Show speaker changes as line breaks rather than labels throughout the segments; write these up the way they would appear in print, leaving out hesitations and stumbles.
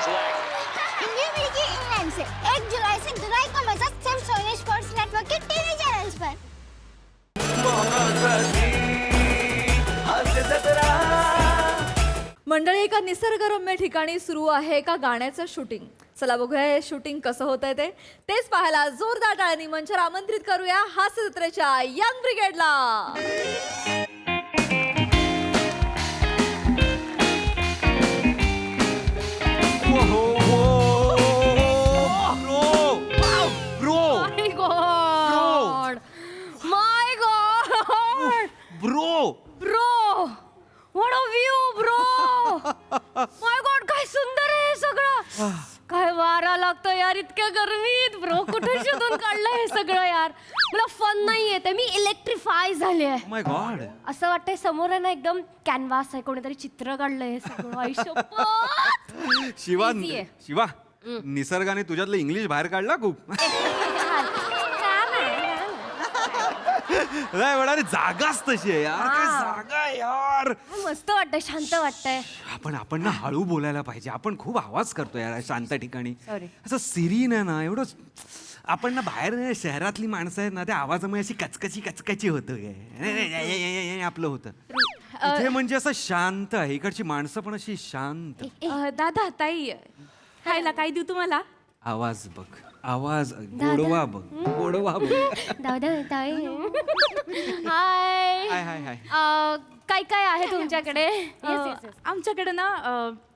India मिलके England से 1 जुलाई से जुलाई का मजा सिर्फ सोनी स्पोर्ट्स नेटवर्क के टीवी चैनल्स पर।
मंडळी, एका निसर्गरम्य ठिकाणी सुरू आहे एका गाण्याचं शूटिंग. चला बघूया हे शूटिंग कसं होतंय तेच पाहायला जोरदार टाळ्यांनी मंचावर आमंत्रित करूया हास्य जत्रेच्या यंग ब्रिगेडला. माय गॉड, काय सुंदर आहे सगळं. काय वारा लागतो यार इतक्या गरमीत. ब्रो कुठे शोधून काढलं हे सगळं यार. मला फन नाही येते, मी इलेक्ट्रिफाय झाले.
माय गॉड,
असं वाटतंय समोर आहे ना एकदम कॅनव्हास आहे, कोणीतरी चित्र काढलंय हे सगळं. आयुष्य
शिवा
Easy आहे.
शिवा निसर्गाने तुझ्यातलं इंग्लिश बाहेर काढला खूप. नाही म्हणा, जागाच तशी आहे यार. काय जागा आहे यार.
मस्त वाटतंय, शांत वाटतंय.
आपण ना हळू बोलायला पाहिजे. आपण खूप आवाज करतो यार शांत ठिकाणी.
Sorry.
असं सिरीन आहे ना एवढं. आपण ना बाहेर शहरातली माणसं आहेत ना, त्या आवाजामुळे अशी कचकची होतं काय आपलं होतं. इथे म्हणजे असं शांत आहे. इकडची माणसं पण अशी शांत.
दादा ताई, खायला काय देऊ तुम्हाला?
आवाज बघ, आवाज गोडवा बघ, गोडवा बघ.
दादा ताई,
हाय
हाय.
हाय हाय.
काय काय आहे तुमच्याकडे?
आमच्याकडे ना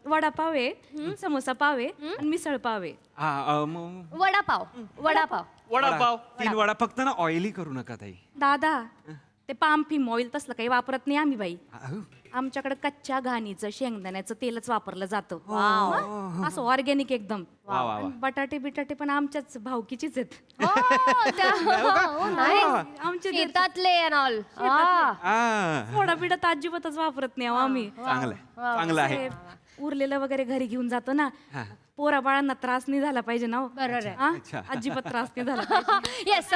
वडापाव आहे, समोसा पाव आहे आणि मिसळ पाव आहे.
वडापाव.
वडापाव 3 वडा. फक्त ना ऑइली करू नका ताई.
दादा, ते पाम फिम ऑइल तसलं काही वापरत नाही आम्ही बाई.
अहो,
आमच्याकडे कच्च्या घाणीचं शेंगदाण्याचं तेलच वापरलं जातं. हं? असं ऑर्गॅनिक एकदम.
वा, वा.
आणि बटाटे बिटाटे पण आमच्याच भावकीचीच आहेत. आमच्या
शेतातले and all.
थोडा बिडा तर अजिबातच वापरत नाही आम्ही.
चांगलं आहे.
ते उरलेलं वगैरे घरी घेऊन जातो ना. पोरा बाळांना त्रास नाही झाला पाहिजे ना.
बरोबर आहे.
हा? अजिबात त्रास नाही झाला पाहिजे.
येस.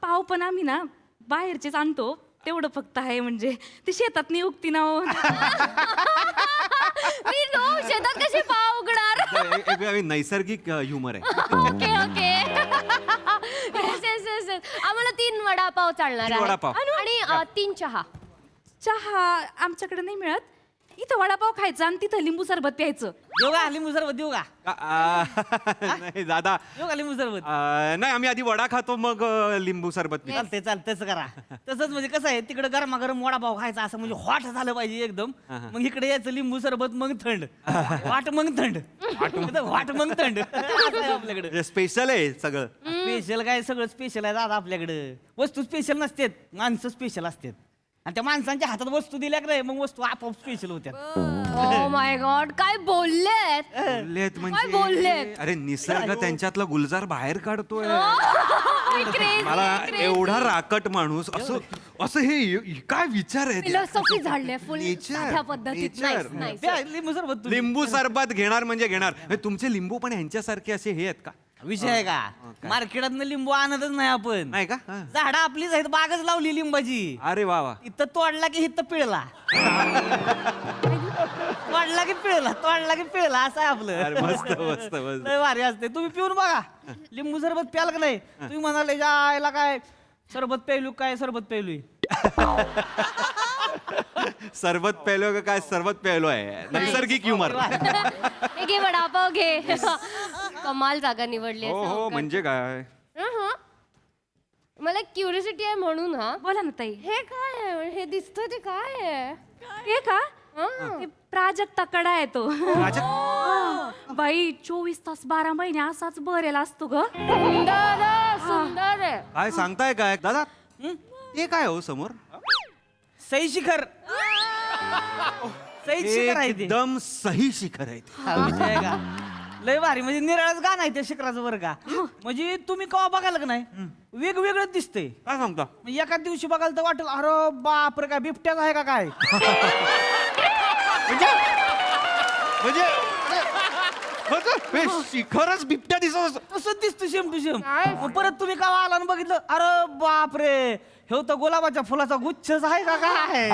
पाव पण आम्ही ना बाहेरचेच आणतो. तेवढं फक्त आहे म्हणजे ते शेतात नाही उगती ना.
मी शेतात कशी पाव उघडणार?
नैसर्गिक ह्युमर आहे.
ओके. आम्हाला 3 वडापाव चालणार
3 वडापाव.
आणि 3 चहा.
चहा आमच्याकडे नाही मिळत. इथं वडापाव खायचं आणि तिथं लिंबू सरबत प्यायचं.
देऊ का लिंबू सरबत देऊ का?
नाही दादा,
देऊ का लिंबू सरबत?
नाही आम्ही आधी वडा खातो मग लिंबू सरबत पितो.
चालतंय तसं करा. तसंच म्हणजे कसं आहे, तिकडे गरमागरम वडापाव खायचा असं म्हणजे हॉट झालं पाहिजे एकदम. मग इकडे यायचं लिंबू सरबत मग थंड. वाट मग थंड. वाट मग थंड. असं आहे आपल्याकडे.
स्पेशल आहे सगळं.
स्पेशल काय, सगळं स्पेशल आहे दादा आपल्याकडे. वस्तू स्पेशल नसतात, माणसं स्पेशल असतात. आणि त्या माणसांच्या हातात वस्तू दिल्या की नाही, मग वस्तू आपोआप स्पेशल होत्या.
ओ माय गॉड, काय बोललेत?
बोललेत
काय बोललेत?
म्हणजे अरे निसर्ग त्यांच्यातला गुलजार बाहेर काढतोय.
Crazy,
मला
crazy.
एवढा राकट माणूस असं असं हे काय विचार आहे.
फिलॉसॉफी झाडले फुल
Nature,
साध्या पद्धतीत.
nature.
Nice.
प्या लिंबू सरबत तुम्ही.
लिंबू सरबत घेणार म्हणजे घेणार. म्हणजे तुमचे लिंबू पण ह्यांच्यासारखे असे हे आहेत का?
विषय आहे का, मार्केटात लिंबू आणतच नाही आपण.
नाही का? हा.
झाडं आपलीच आहेत, बागच लावली लिंबाची.
अरे वा वा.
इथं तोडला की इथं पिळला. तोडला की पिळला असं आहे आपलं.
अरे मस्त मस्त मस्त.
लय भारी असते. तुम्ही पिऊन बघा लिंबू सरबत प्याल का नाही. तुम्ही म्हणाले जायला काय सरबत प्यायलू, काय सरबत प्यायलू.
सरबत प्यायलो का काय? सरबत प्यायलो आहे. नैसर्गिक ह्युमर.
हे घे वडापाव घे. कमाल जागा निवडली
हो हो, म्हणजे काय?
मला क्युरियोसिटी आहे म्हणून.
बोला ना ताई.
हे काय आहे? हे दिसतंय ते काय आहे?
हे का? ते प्राजक्ता कडा आहे तो. बाई 24 तास 12 महिने असाच भरेला असतो ग.
सुंदर आहे.
काय सांगताय काय दादा? ते काय हो समोर?
सई शिखर. सई शिखर आहे ते.
एकदम सही शिखर आहे ते.
हा विषय आहे का? लय भारी म्हणजे निराळच गाणं आहे त्या शिखराचं बरं का. म्हणजे तुम्ही केव्हा बघायला का नाही, वेगवेगळं दिसतंय.
काय सांगता?
म्हणजे एका दिवशी बघायला तर वाटेल अरे बाप रे, काय बिबट्याच आहे का काय.
म्हणजे शिखरच बिबट्या दिसत.
तसंच दिसतं शेम टू शेम. मग परत तुम्ही का आला आणि बघितलं, अरे बापरे, हे तर गुलाबाच्या फुलाचा गुच्छच आहे का काय?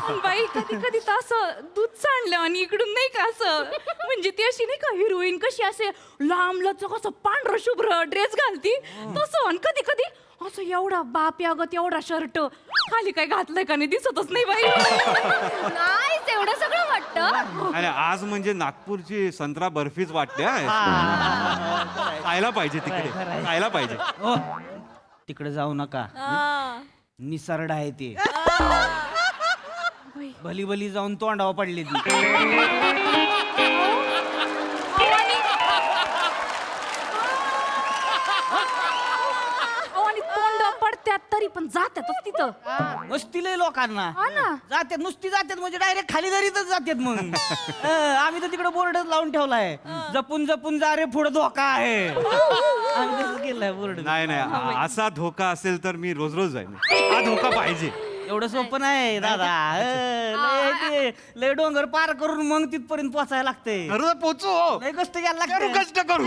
पण बाई कधी कधी तर असं दूध सांडलं आणि इकडून नाही का असं, म्हणजे ती अशी नाही का हिरोईन कशी असे लांब लचक असं पांढरं शुभ्र ड्रेस घालती तसं, आणि कधी कधी असं एवढा बाप यागत एवढा शर्ट खाली काय घातलंय का नाही दिसतच नाही बाई.
नाही एवढं सगळं वाटतं.
आणि आज म्हणजे नागपूरची संत्रा बर्फीच वाटते. खायला पाहिजे तिकडे, खायला पाहिजे.
हो, तिकडे जाऊ नका, निसर्ड आहे ते. भली भली जाऊन तोंडावर पडली ती.
आणि तोंड पडत्यात तरी पण जात्यातच तिथं.
मस्ती लय लोकांना
हा ना.
जात्यात, नुसती जात्यात म्हणजे डायरेक्ट खाली दरीतच जात्यात. मग आम्ही तर तिकडे बोर्डच लावून ठेवलाय, जपून जपून जा रे, पुढे धोका आहे. आम्ही तसं केलंय बोर्ड.
नाही नाही, असा धोका असेल तर मी रोज रोज जाईन. हा धोका पाहिजे.
एवढं सोपं नाही दादा. लय डोंगर पार करून मग तिथपर्यंत पोचायला लागते.
खरं पोचू.
लय कष्ट घ्यायला
करू,
लागते.
कष्ट करू.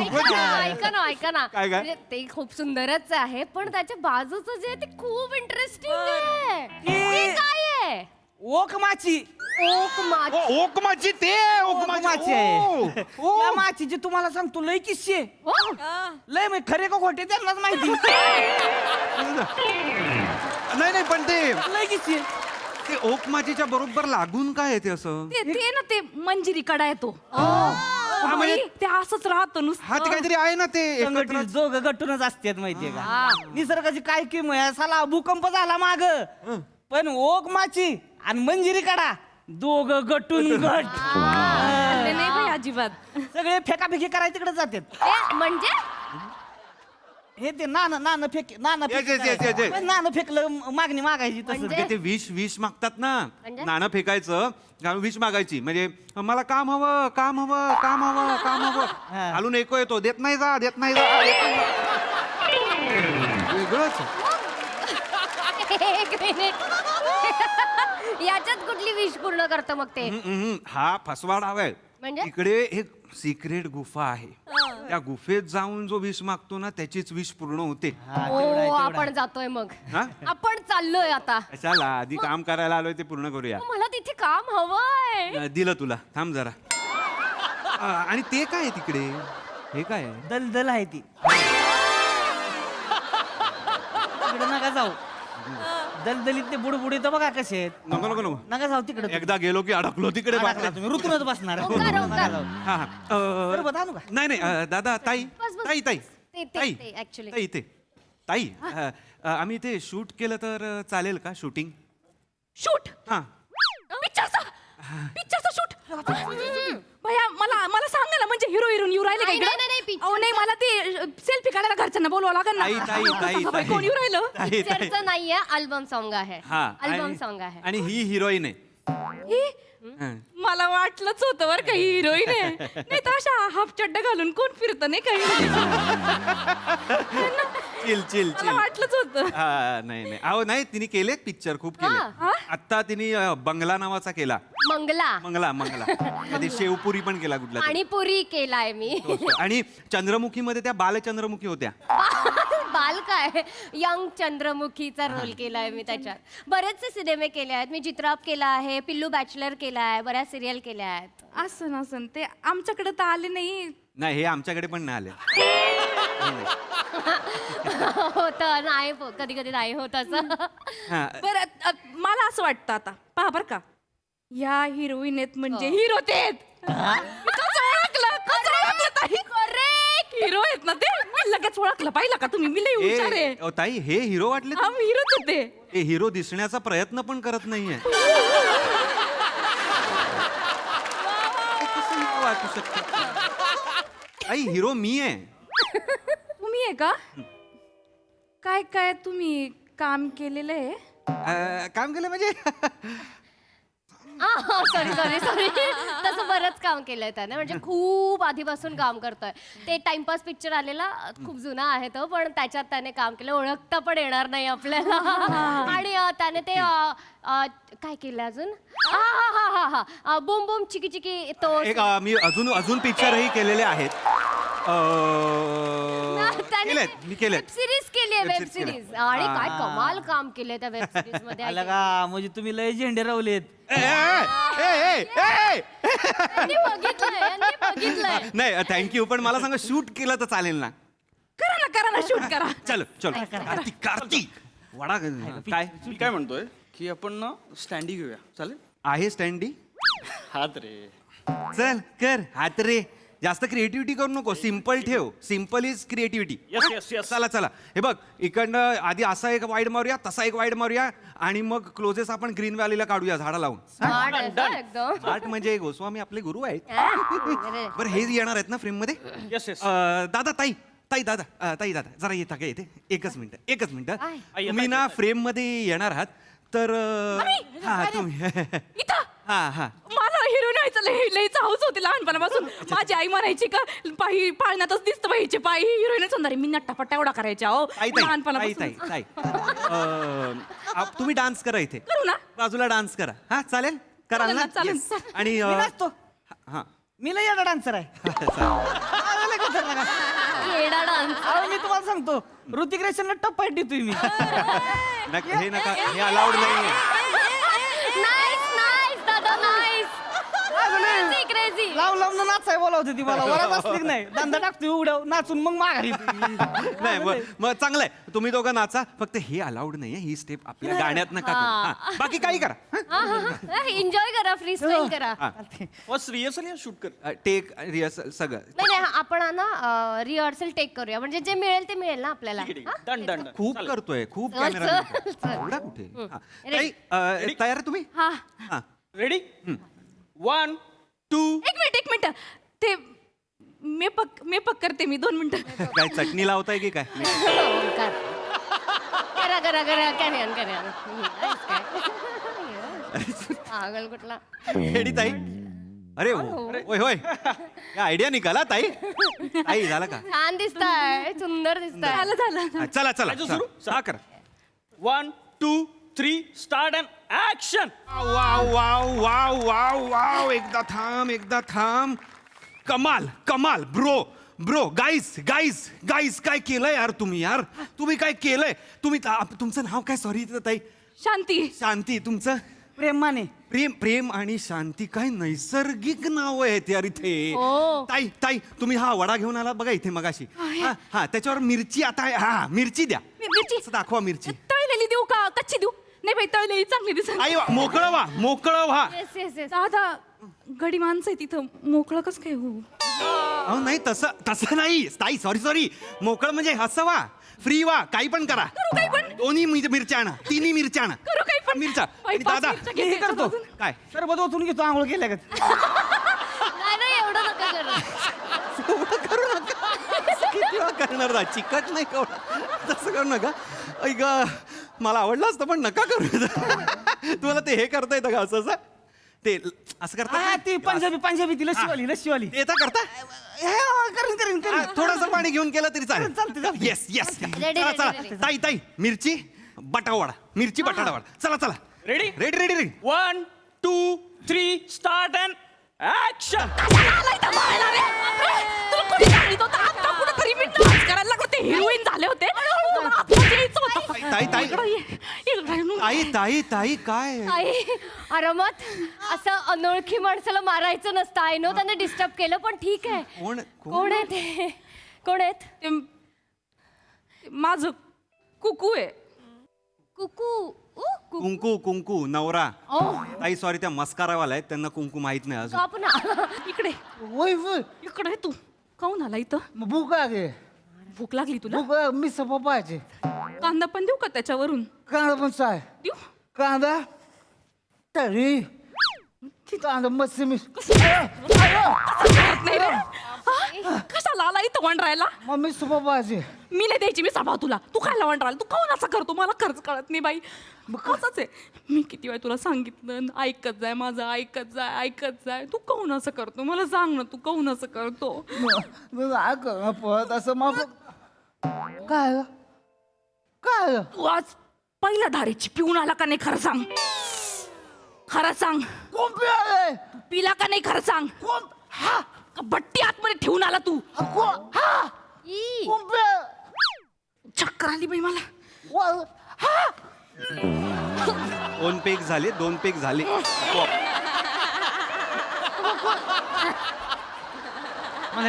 ऐका ना
काय?
म्हणजे ते खूप सुंदरच आहे, पण त्याच्या बाजूचं जे आहे ते खूप इंटरेस्टिंग आहे. ते काय आहे?
ओक माची.
ओक माच.
ओकमाची ते
ओक माची आहे. त्या माचीची तुम्हाला सांगतो लय किस्से. लय म्हणजे खरे का खोटे त्यांनाच माहिती.
नाही नाही, पण ते
लय किस्से.
ते ओकमाचीच्या बरोबर लागून काय आहे ते असं?
ते ना ते मंजिरी कडा येतो.
म्हणजे-
बाई, ते असंच राहतं
हा, ते
नुसतं.
काहीतरी आहे ना ते
संघटित
एकत्र.
दोघं गट्टूनच असतात माहितीये का. निसर्गाची काय किम आहे. साला भूकंप झाला माग, पण ओक माची आणि मंजिरी काढा दोघं गटून गट.
ते नाही बाई अजिबात.
सगळे फेकाफेकी करायला तिकडे जातात.
म्हणजे
हे ते नाणं फेक नाणं
Yes, yes, yes, yes, yes.
Fake नाणं फेकलं मागणी मागायची तसं.
म्हणजे?
ते विष मागतात ना,
म्हणजे?
नाणं फेकायचं, विष मागायची, म्हणजे मला काम हवं, काम हवं, काम हवं, काम हवं. घालून एको येतो, देत नाही जा, देत नाही जा, देत नाही जा. वेगळंच.
एक मिनिट, याच्यात कुठली विश पूर्ण करतं मग ते?
हा फसवा डाव आहे.
म्हणजे?
इकडे एक सिक्रेट गुफा आहे, त्या गुफेत जाऊन जो विष मागतो ना त्याचीच विष पूर्ण होते.
ओ, आपण जातोय मग.
हा?
आपण चाललोय आता.
कशाला, आधी काम करायला आलोय ते पूर्ण करूया.
मला तिथे काम हवंय.
दिलं तुला, थांब जरा. आणि ते काय आहे तिकडे, हे काय आहे?
दलदल आहे ती. तिकडे नका जाऊ. दलदलीत ते बुडबुडे तर बघा कसे आहेत.
नको नको नको,
नका जाऊ तिकडे.
एकदा गेलो की अडकलो तिकडे.
तुम्ही ऋतूनच बसणार.
ओंकार, ओंकार.
हा हा.
सरबत आणू का?
नाही नाही, दादा, ताई
बस, बस.
ताई ताई
ते
ताई
actually.
ताई इथे ताई, आम्ही इथे शूट केलं तर चालेल का? शूटिंग.
शूट
हा,
पिक्चरचा शूट. भैया मला सांगा ना, म्हणजे हिरो हिरोईन येऊ राहिले
नाही,
काय?
नाही, नाही, picture
अहो नाही, मला ते सेल्फी काढायला घरच्यांना बोलवावं लागेल
ताई
ना.
ताई ताई ताई
कोण येऊ राहिलं?
ताई, ताई.
पिक्चरचं नाहीये, अल्बम सॉन्ग आहे.
हा,
अल्बम
आणि-
सॉन्ग आहे.
आणि ही हिरोईन आहे.
ही?
हा.
मला वाटलंच होतं बरं का हिरोईन आहे. नाही तर अशा हाफ चड्डा घालून कोण फिरत नाही काही.
चिल चिल
मला
चिल.
वाटलंच होतं.
हा, नाही नाही, अहो नाही, तिने केलेत पिक्चर, खूप केले.
हा?
आता तिने बंगला नावाचा केला.
मंगला
मंगला मंगला. कधी शेवपुरी पण केला कुठला तरी.
पाणीपुरी केलाय मी.
आणि चंद्रमुखी मध्ये त्या बालचंद्रमुखी होत्या.
बाल काय, यंग चंद्रमुखीचा रोल केलाय मी त्याच्यात. बरेचसे सिनेमे केले आहेत मी. चित्राप केला आहे, पिल्लू बॅचलर केला आहे, बऱ्याच सिरियल केल्या आहेत.
असं नसन ते आमच्याकडे तर आले नाही.
नाही, हे आमच्याकडे पण नाही आले.
होत नाही, कधी कधी नाही होत असं.
हा,
बरं मला असं वाटतं आता पहा बरं का, ह्या हिरोईन आहेत म्हणजे हिरो ते आहेत. कसं ओळखलं? करेक्ट, हिरो आहेत ना ते. मी लगेच ओळखलं, पाहिलं का तुम्ही? मी लई हुशार आहे.
ए, ताई, हे हिरो वाटले?
हा, मी हिरोच होते.
हे हिरो दिसण्याचा प्रयत्न पण करत नाहीये. हे कसं हिरो वाटू शकतं? ताई, हिरो मी आहे.
तुम्ही आहे का? काय तुम्ही काम केलेलं आहे?
काम केलं म्हणजे
सॉरी सॉरी सॉरी, असं बरंच काम केलंय त्याने, म्हणजे खूप आधीपासून काम करतोय. ते टाइमपास पिक्चर आलेला खूप जुना आहे तो, पण त्याच्यात त्याने काम केलं, ओळखता पण येणार नाही आपल्याला. आणि त्याने ते काय केलं अजून, हा बूम बूम चिकी चिकी तो
एक मी अजून पिक्चरही केलेले आहेत. केलेत, मी केलेत.
वेब सिरीज केली आहे,
Web
वेब
series केली.
सिरीज. आणि काय कमाल काम केलंय त्या वेब सिरीज मध्ये.
आलं का म्हणजे तुम्ही लय झेंडे रवलेत.
यांनी बघितलंय.
नाही थँक्यू, पण मला सांगा शूट केलं तर चालेल ना?
करा ना शूट करा.
चलो कार्तिक वडा काय
मी काय म्हणतोय की आपण ना स्टँडी घेऊया, चालेल?
आहे स्टँडी?
हात रे.
चल कर हात रे. जास्त क्रिएटिव्हिटी करू नको, सिम्पल ठेव. Simple is creativity.
Yes.
चला हे बघ, इकडनं आधी असा एक वाईड मारूया, तसा एक वाईड मारूया, आणि मग क्लोजेस आपण ग्रीन व्हॅलीला काढूया झाडा लावून.
Smart आहे ना एकदम.
आर्ट म्हणजे गोस्वामी आपले गुरु आहेत.
अरे.
बरं हे येणार आहेत ना फ्रेम मध्ये?
येस
दादा ताई जरा येता का इथे? एकच मिनिट.
काय?
तुम्ही ना फ्रेम मध्ये येणार आहात तर हा तुम्ही
इथं
हा
मला हिरोईन व्हायचं लयच हौस होती लहानपणापासून. माझी आई म्हणायची का पाळण्यातच दिसतं पाहिजे पाय हिरोईनच होणार. मी नट्टापट्टा एवढा करायच्या हो लहानपणापासून.
ताई तुम्ही डान्स करा इथे,
करू ना.
बाजूला डान्स करा. हा चालेल, कराल ना?
चालेल.
Yes. आणि
मी नाचतो.
हा
मी लय येडा डान्सर आहे.
येडा डान्स.
अहो, मी तुम्हाला सांगतो ऋतिक रोशनला टप्पा देतोय मी.
हे नका, हे अलाउड नाही.
नाईस दादा, नाईस. क्रेझी.
लावून नाचाय बोलावते ती मला. वरात असली की नाही धंदा टाकतोय उघड्याव नाचून मग माघारी येतोय.
नाही मग चांगलंय, तुम्ही दोघं नाचा, फक्त हे अलाउड नाहीये. ही स्टेप आपल्या गाण्यात नका करू. हा, बाकी काही करा.
एन्जॉय करा, फ्री स्टाईल करा.
फर्स्ट रिहर्सल या शूट कर.
टेक रिहर्सल सगळं.
नाही आपण ना रिहर्सल टेक करूया, म्हणजे जे मिळेल ते मिळेल ना आपल्याला. हा?
डन.
खूप करतोय, खूप
चल,
कॅमेरा
चल.
एवढा कुठे? हा. ताई, तयार आहे तुम्ही?
हा.
हा.
रेडी? 1 2.
एक मिनिट ते मेपक करते मी 2 मिनिटं.
काय चटणी लावताय की काय?
करा कॅन. पागल कुठला.
रेडी ताई? अरे होय या आयडिया निघाला ताई. झालं का?
छान दिसताय, सुंदर दिसताय.
झालं.
हा, चला
सुरू?
हा करा.
1 2 3 स्टार्ट अँड ऍक्शन.
वाव एकदा थांब. कमाल ब्रो गाईज काय केलंय यार तुम्ही काय केलंय तुम्ही? तुमचं नाव काय? सॉरी ताई. शांती. तुमचं?
प्रेम माने.
प्रेम आणि शांती, काय नैसर्गिक नाव आहेत यार इथे.
हो.
ताई तुम्ही हा वडा घेऊन आला बघा इथे मगाशी. हा त्याच्यावर मिरची आता आहे. हा मिरची द्या.
मिरची
असं दाखवा मिरची.
तळलेली देऊ का कच्ची देऊ? नाही बाई तळलेली चांगली दिसत.
आई मोकळं व्हा.
येस.
दादा घडी माणसं आहे तिथं, मोकळं कसं काय हो?
अहो नाही तसं नाही ताई, सॉरी. मोकळं म्हणजे असं व्हा, फ्री व्हा, काही पण करा.
काही पण?
दोन्ही मिरच्या आणा, तिन्ही मिरच्या आणा.
करू काही पण?
मिरच्या.
बाई,
आणि
5
दादा
मिरच्या घेते
हे करतो.
याच्यामधून.
काय
सरबत ओतून घेतो आंघोळ केल्या का.
नाही एवढं नका करू.
किती वेळा करणार ना? चिकट नाही का? तसं करू नका. ऐक मला आवडलं असतं पण नका करू. तुम्हाला ते हे करता येतं का असं ते असं करता?
ती पंजाबी ती लस्सीवाली.
ते येतं करता?
करीन.
थोडंसं पाणी घेऊन केलं तरी चालेल.
चालते.
येस.
Ready.
चला ताई मिरची बटाटा वडा. चला.
Ready?
Ready.
1 2 3 start and action.
आलाय तर बाळाला रे. तुला कोणी सांगितलं होतं? आता कुठेतरी मी डान्स करायला लागलो, ते हिरोईन झाले होते. आपल्याला यायचं होतं.
ताई.
इकडं ये.
ताई काय?
आरामात असं अनोळखी माणसाला मारायचं नसतं. आय नो त्यांना डिस्टर्ब केलं, पण ठीक आहे. कोण आहे ते? कोण आहेत?
ते माझं कुकू आहे.
कुंकू नवरा.
ओ
ताई सॉरी, त्या मस्कारावाला आहेत, त्यांना कुंकू माहित नाही अजून.
काप ना.
इकडे
वय
इकडे आहे तू. काहून आला इथं?
भूक आहे.
भूक लागली तुला?
भूक मी सपायचे.
कांदा पण देऊ का त्याच्यावरून?
कांदा पण चाय.
देऊ?
कांदा तळी
नाही रे हा? कशाला आला इथं वंडरायला
मम्मी सुपरभाजी
मी नाही द्यायची मी सांभाळ तुला तू खायला वंडरायला तू काऊन असं करतो मला खर्च कळत नाही बाई मग कसंच आहे मी किती वेळ तुला सांगितलं ऐकत जाय माझं ऐकत जाय तू काऊन असं करतो मला सांग ना तू काऊन असं करतो
पळत असं मग काय काय
तू आज पहिल्या धारेची पिऊन आला का नाही खरं सांग
कोण पिळाले
तू पिला का नाही खरं सांग
कोण हा
का बट्टी आतमध्ये ठेवून आला तू
कोण हा
ई.
कोण पिळ
चक्कर आली बाई मला
हा
2 पेग झाले 2 पेग झाले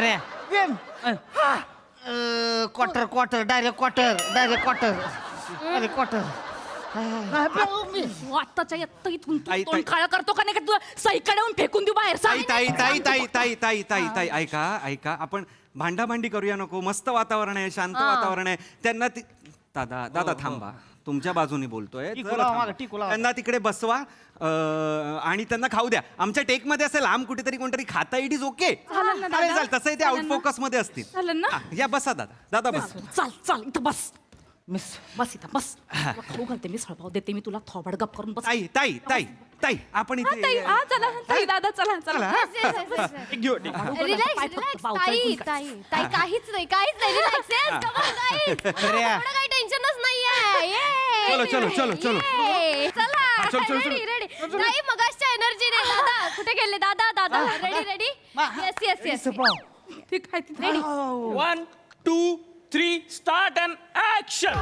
रे
प्रेम
क्वार्टर डायरेक्ट क्वार्टर
नाही पिऊ मी
तू आत्ताच्या आत्ता इथून तू
ताई,
तोंड
ताई.
काळं करतो का नाही का तुला सईकडे येऊन फेकून देऊ बाहेर
ताई
सांग
ताई ताई ताई ताई ताई ताई ताई ऐका आपण भांडाभांडी करूया नको मस्त वातावरण आहे शांत वातावरण आहे त्यांना दादा थांबा तुमच्या बाजूने बोलतोय
टिकू
जरा
लावा
थांबा.
मागं, टिकू लावा.
त्यांना तिकडे बसवा आणि त्यांना खाऊ द्या आमच्या टेक मध्ये असेल लांब कुठेतरी कोणतरी खाता इट इज ओके
चालेल ना, दादा?
चालेल तसंही ते
चालेल
आउट
ना?
फोकस मध्ये असतील
चालेल ना?
हा, या बसा दादा बस
चाल इथं बस इथं बस तुला खाऊ घालते मी सळपाव देते मी तुला थोबड गप करून बस
ताई आपण
हा, ताई,
इथे
हा, चला ताई दादा चला
Yes, yes, yes, yes. Relax ताई काहीच नाही रिलॅक्स एवढं काही टेन्शनच नाहीये
चलो.
चला रेडी ताई मगाशच्या एनर्जीने दादा कुठे गेले दादा रेडी येस
ठीक आहे रेडी
1, 2, 3, start and action.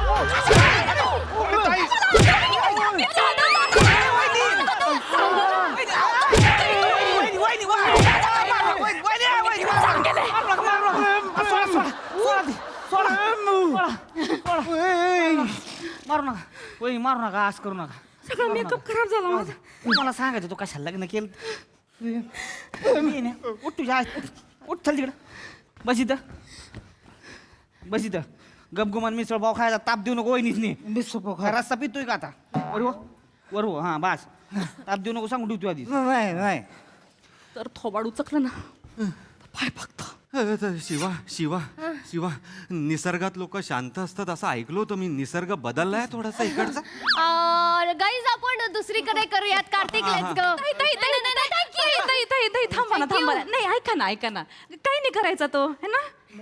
मारू नका असं करू नका
सगळं मेकअप खराब झाला माझा
मला सांगायचं तू कशाला लग्न केलं उठ तुझ्या उठ चल तिकडं बस इथं गपगुमान मिसळ पाव खायला ताप देऊ नको वहिनीच
मी सुपर
रस्ता पितोय का आता वर हो हा बस ताप देऊ नको सांगू ठेवतो आधी
नाही
तर थोबाड उचकलं ना पाय फक्त
शिवा निसर्गात लोक शांत असतात असं ऐकलो होतं मी निसर्ग बदललाय थोडासा इकडचा
गाईज आपण दुसरीकडे करूयात कार्तिक लेट्स गो
ताई, थांबा ना नाही ऐका ना काही नाही करायचा तो है ना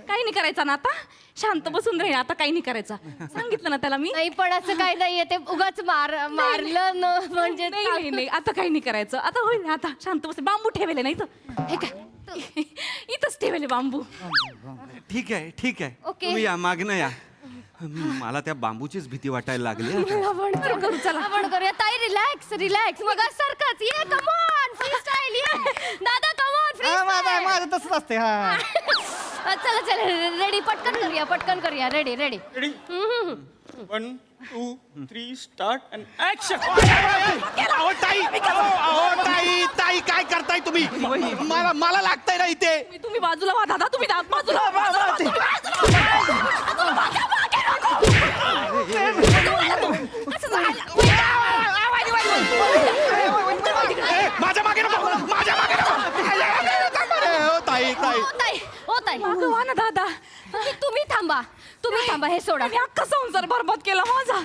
काही नाही करायचा ना आता शांत बसून राहील आता काही नाही करायचा सांगितलं ना त्याला मी
नाही पण असं काही नाहीये ते उगाच मारलं न म्हणजे
नाही आता काही नाही करायचं आता होईल ना आता शांत बस बांबू ठेवले नाही तर हे काय इथंच ठेवले बांबू
ठीक आहे
ओके.
तुम्ही या मागणं या मला त्या बांबूचीच भीती वाटायला लागली आता.
आपण करूया ताई रिलॅक्स मग सारखंच ये कम ऑन फ्री स्टाईल ये दादा कम ऑन फ्री
माझं तसंच असते हा
चला रेडी पटकन करूया ready
Ready? 1, 2, 3, start and action.
ताई काय करताय तुम्ही मला लागतंय ना इथे
तुम्ही बाजूला वा दादा तुम्ही बाजूला
माझ्या मागे
ताई
मागं वा ना दादा
तुम्ही थांबा हे सोडा
मी अख्खा संसार बरबाद केला माझा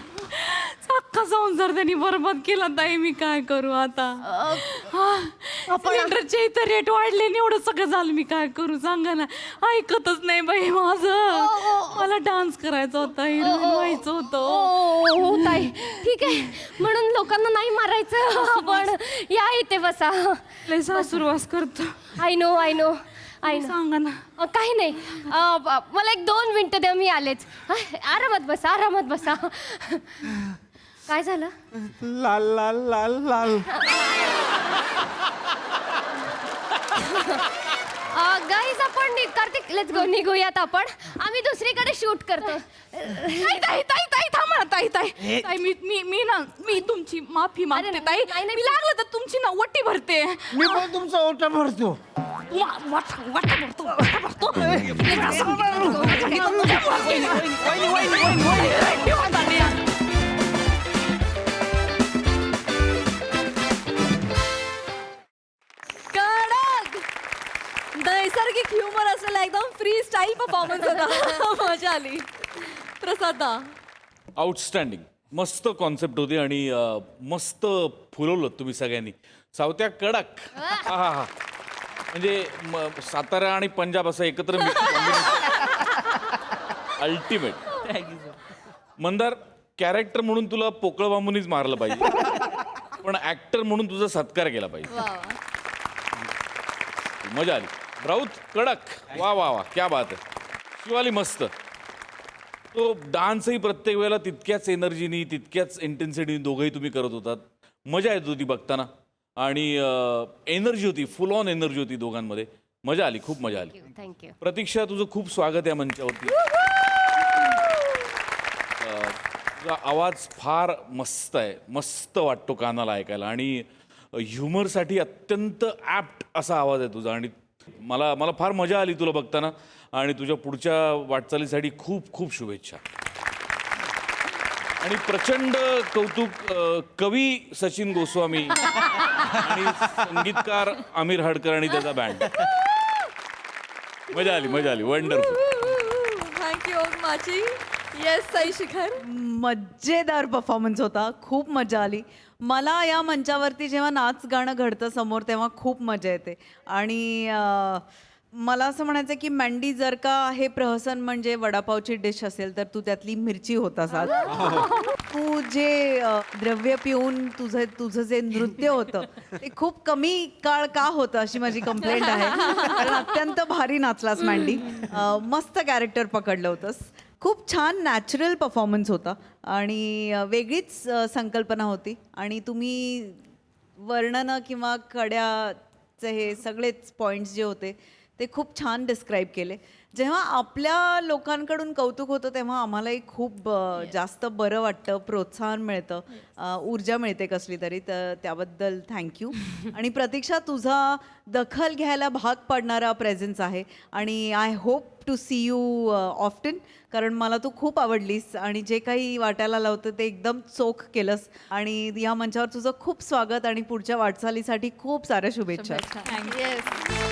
अख्खा संसार त्यांनी बरबाद केला ताई मी काय करू आता सिलेंडरचे इथं रेट वाढले आणि एवढं सगळं झालं मी काय करू सांगा ना ऐकतच नाही बाई माझं मला डान्स करायचा होता हिरोईन व्हायचं होतं
हो ताई ठीक आहे म्हणून लोकांना नाही मारायचं पण या इथे बसा
लय सासुरवास करतो
आय नो
सांगा ना
काही नाही मला 1-2 मिनिटं द्या मी आलेच आरामात बसा काय झालं
लाल
गाईज आपण कार्तिक लेट्स गो निघूयात आपण आम्ही दुसरीकडे शूट करतो
ताई थांबा ना ताई मी तुमची माफी मागते
अरे,
ताई
नाही,
मी लागलं तर तुमची ना वट्टी भरते
मी पण तुमचा ओटा भरतो
वाटा भरतो
नैसर्गिक ह्युमर असलेला एकदम फ्री स्टाईल परफॉर्मन्स होता. मजा आली. प्रसाद
आउटस्टँडिंग. मस्त कॉन्सेप्ट होती आणि मस्त फुलवलं तुम्ही सगळ्यांनी. सावत्या कडक. हा. म्हणजे सातारा आणि पंजाब असं एकत्र ultimate.
Thank you sir.
Mandar, character म्हणून तुला पोकळ बांबूनीच मारलं पाहिजे, पण ऍक्टर म्हणून तुझा सत्कार केला पाहिजे. मजा आली. राऊत कडक. वा वा वा, क्या बात आहे. शिवाली मस्त. तो डान्सही प्रत्येक वेळेला तितक्याच एनर्जीनी तितक्याच इंटेन्सिटीनी दोघंही तुम्ही करत होतात. मजा येत होती बघताना आणि एनर्जी होती, फुल ऑन एनर्जी होती दोघांमध्ये. मजा आली, खूप मजा आली.
थँक्यू.
प्रतीक्षा, तुझं खूप स्वागत आहे मंचावरती. तुझा आवाज फार मस्त आहे, मस्त वाटतो कानाला ऐकायला आणि ह्युमरसाठी अत्यंत ॲप्ट असा आवाज आहे तुझा आणि मला फार मजा आली तुला बघताना आणि तुझ्या पुढच्या वाटचालीसाठी खूप खूप शुभेच्छा. आणि प्रचंड कौतुक कवी सचिन गोस्वामी आणि संगीतकार आमिर हडकर आणि त्याचा बँड. मजा आली. वंडरफुल.
थँक्यू माची. येस साई शिखर.
मजेदार परफॉर्मन्स होता. खूप मजा आली. मला या मंचावरती जेव्हा नाच गाणं घडतं समोर तेव्हा खूप मजा येते आणि मला असं म्हणायचं की मँडी, जर का हे प्रहसन म्हणजे वडापावची डिश असेल तर तू त्यातली मिरची होतास आज. तू जे द्रव्य पिऊन तुझं जे नृत्य होतं ते खूप कमी काळ का होतं अशी माझी कंप्लेंट आहे. कारण अत्यंत भारी नाचलास मँडी. मस्त कॅरेक्टर पकडलं होतंस. खूप छान नॅचरल परफॉर्मन्स होता आणि वेगळीच संकल्पना होती आणि तुम्ही वर्णनं किंवा कड्याचे हे सगळेच पॉईंट्स जे होते ते खूप छान डिस्क्राईब केले. जेव्हा आपल्या लोकांकडून कौतुक होतं तेव्हा आम्हालाही खूप जास्त बरं वाटतं, प्रोत्साहन मिळतं, ऊर्जा मिळते कसली तरी. तर त्याबद्दल थँक्यू. आणि प्रतीक्षा, तुझा दखल घ्यायला भाग पडणारा प्रेझेन्स आहे आणि I hope to see you often. कारण मला तू खूप आवडलीस आणि जे काही वाटायला लावतं ते एकदम चोख केलंस आणि या मंचावर तुझं खूप स्वागत आणि पुढच्या वाटचालीसाठी खूप साऱ्या शुभेच्छा.
येस.